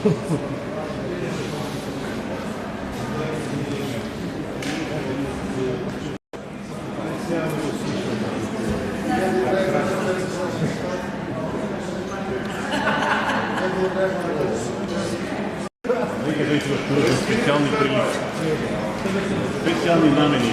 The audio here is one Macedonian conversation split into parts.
Нека да изпратуват специјални прилики, специјални намени.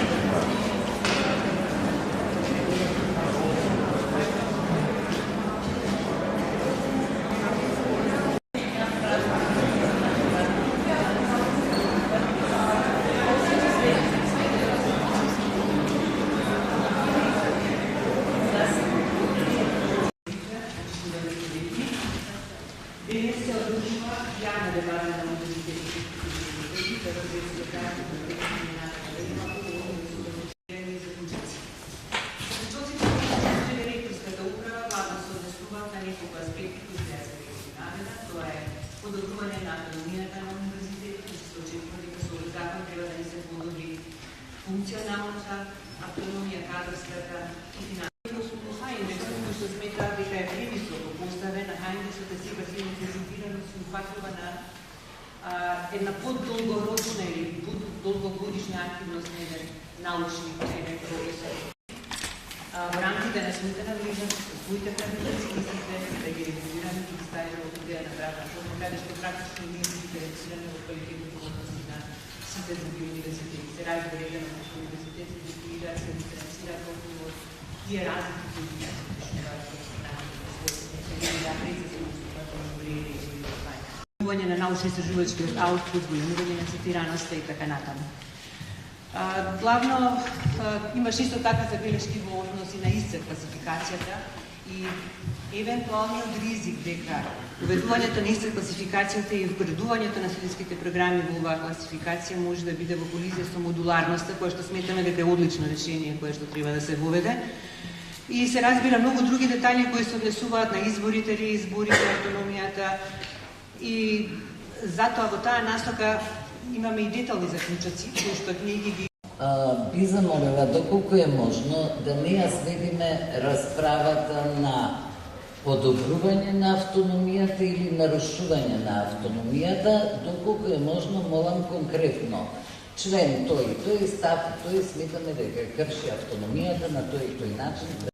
Денес се одружува јавна дебата на универзитетите за разгледување на дискриминација да има уголни заклучици. Заклучиците на директорската управа главно се однесуваат на неколку аспекти кои се намена, тоа е подобрување на автономијата на универзитетите, се очекува дека со овој закон треба да ни се подобри функционалната автономија, кадрската и финансовата. Кој што сметаат дека е превисоко поставен, а Хајндесот е сега презентирано се упатрува на една подолгорочна или подолгогодишна активност на еден научник, на еден професор. Во рамките на своите мрежа, со своите правителници, мислите да ги регулираме и ги ставиме во идеја на правна форма, каде што практично ние ги диференцираме во квалитетните односи на сите други универзитети. Се разбере на нашите универзитети се дефинираат, се диференцираат околу тие разлики кои ги дешаваат во Големување на научно-истражувачкиот аутпут, големување на цитираноста и така натаму. Главно имаш исто така забелешки во односи на ИСЦ класификацијата и евентуалниот ризик дека уведувањето на ИСЦ класификацијата и вградувањето на студентските програми во оваа класификација може да биде во колизија со модуларноста, која што сметаме дека е одлично решение кое што треба да се воведе. И се разбира многу други детали кои се однесуваат на изборите, реизборите, автономијата и затоа во таа насока имаме и детални заклучоци кои што ние ги би замолила доколку е можно да не ја сведиме расправата на подобрување на автономијата или нарушување на автономијата, доколку е можно, молам конкретно. Член тој став, тој сметаме дека крши автономијата на тој и тој начин.